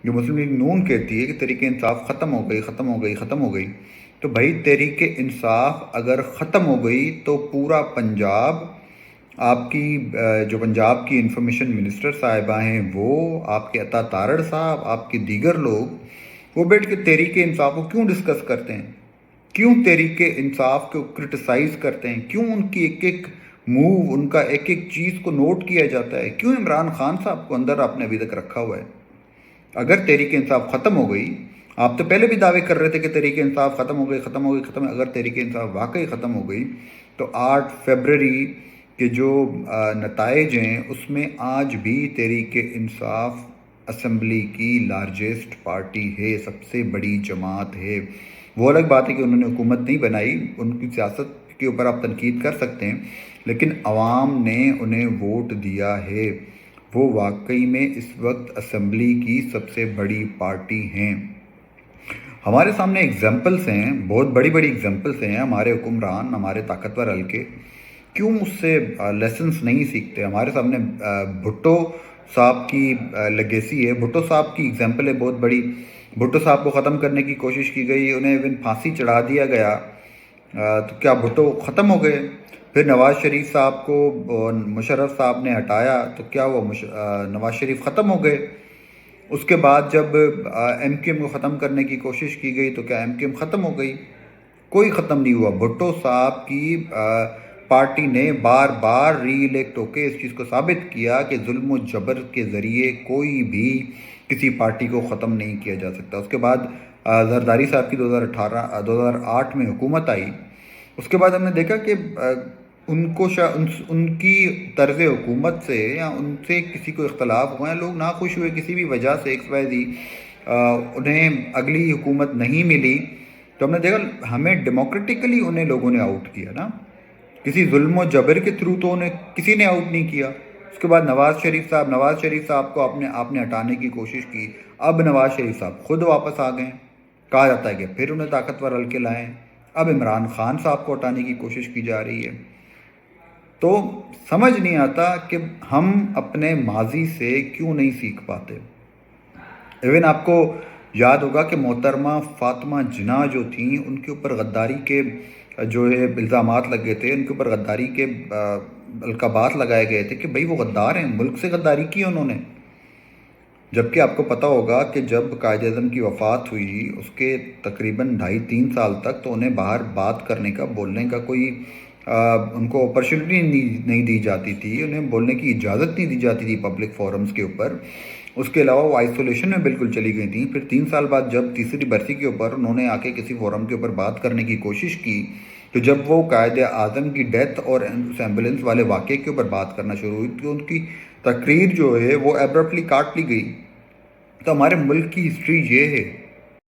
جو مسلم لیگ نون کہتی ہے کہ تحریک انصاف ختم ہو گئی ختم ہو گئی ختم ہو گئی، تو بھائی تحریک انصاف اگر ختم ہو گئی تو پورا پنجاب، آپ کی جو پنجاب کی انفارمیشن منسٹر صاحبہ ہیں وہ، آپ کے عطا تارڑ صاحب، آپ کے دیگر لوگ، وہ بیٹھ کے تحریک انصاف کو کیوں ڈسکس کرتے ہیں؟ کیوں تحریک انصاف کو کرٹیسائز کرتے ہیں؟ کیوں ان کی ایک ایک موو، ان کا ایک ایک چیز کو نوٹ کیا جاتا ہے؟ کیوں عمران خان صاحب کو اندر آپ نے ابھی تک رکھا ہوا ہے؟ اگر تحریک انصاف ختم ہو گئی، آپ تو پہلے بھی دعوے کر رہے تھے کہ تحریک انصاف ختم ہو گئی ختم ہو گئی ختم، اگر تحریک انصاف واقعی ختم ہو گئی تو 8 فروری کے جو نتائج ہیں اس میں آج بھی تحریک انصاف اسمبلی کی لارجسٹ پارٹی ہے، سب سے بڑی جماعت ہے۔ وہ الگ بات ہے کہ انہوں نے حکومت نہیں بنائی، ان کی سیاست کے اوپر آپ تنقید کر سکتے ہیں، لیکن عوام نے انہیں ووٹ دیا ہے۔ وہ واقعی میں اس وقت اسمبلی کی سب سے بڑی پارٹی ہیں۔ ہمارے سامنے ایگزامپلس ہیں، بہت بڑی بڑی ایگزامپلس ہیں، ہمارے حکمران، ہمارے طاقتور حلقے کیوں اس سے لیسنس نہیں سیکھتے؟ ہمارے سامنے بھٹو صاحب کی لیگیسی ہے، بھٹو صاحب کی ایگزامپل ہے بہت بڑی۔ بھٹو صاحب کو ختم کرنے کی کوشش کی گئی، انہیں ایون پھانسی چڑھا دیا گیا، تو کیا بھٹو ختم ہو گئے؟ پھر نواز شریف صاحب کو مشرف صاحب نے ہٹایا، تو کیا وہ نواز شریف ختم ہو گئے؟ اس کے بعد جب ایم کیو ایم کو ختم کرنے کی کوشش کی گئی تو کیا ایم کیو ایم ختم ہو گئی؟ کوئی ختم نہیں ہوا۔ بھٹو صاحب کی پارٹی نے بار بار ری الیکٹ ہو کے اس چیز کو ثابت کیا کہ ظلم و جبر کے ذریعے کوئی بھی کسی پارٹی کو ختم نہیں کیا جا سکتا۔ اس کے بعد زرداری صاحب کی 2008 میں حکومت آئی، اس کے بعد ہم نے دیکھا کہ ان کو ان کی طرز حکومت سے یا ان سے کسی کو اختلاف ہوا ہے، لوگ ناخوش ہوئے کسی بھی وجہ سے، ایکس وائی زی، انہیں اگلی حکومت نہیں ملی، تو ہم نے دیکھا ہمیں ڈیموکریٹکلی انہیں لوگوں نے آؤٹ کیا نا، کسی ظلم و جبر کے تھرو تو انہیں کسی نے آؤٹ نہیں کیا۔ اس کے بعد نواز شریف صاحب کو آپ نے ہٹانے کی کوشش کی، اب نواز شریف صاحب خود واپس آ گئے، کہا جاتا ہے کہ پھر انہیں طاقتور حلقے لائیں، اب عمران خان صاحب کو ہٹانے کی کوشش کی جا رہی ہے۔ تو سمجھ نہیں آتا کہ ہم اپنے ماضی سے کیوں نہیں سیکھ پاتے۔ ایون آپ کو یاد ہوگا کہ محترمہ فاطمہ جناح جو تھیں، ان کے اوپر غداری کے جو ہے الزامات لگے تھے، ان کے اوپر غداری کے القابات لگائے گئے تھے کہ بھئی وہ غدار ہیں، ملک سے غداری کی انہوں نے۔ جبکہ آپ کو پتہ ہوگا کہ جب قائد اعظم کی وفات ہوئی اس کے تقریباً 2.5-3 سال تک تو انہیں باہر بات کرنے کا، بولنے کا کوئی ان کو اپرچونٹی نہیں دی جاتی تھی، انہیں بولنے کی اجازت نہیں دی جاتی تھی پبلک فورمز کے اوپر۔ اس کے علاوہ وہ آئسولیشن میں بالکل چلی گئی تھیں۔ پھر 3 سال بعد جب تیسری برسی کے اوپر انہوں نے آ کے کسی فورم کے اوپر بات کرنے کی کوشش کی، تو جب وہ قائد اعظم کی ڈیتھ اور اس ایمبولینس والے واقعے کے اوپر بات کرنا شروع ہوئی تو ان کی تقریر جو ہے وہ ایبرپٹلی کاٹ لی گئی۔ تو ہمارے ملک کی ہسٹری یہ ہے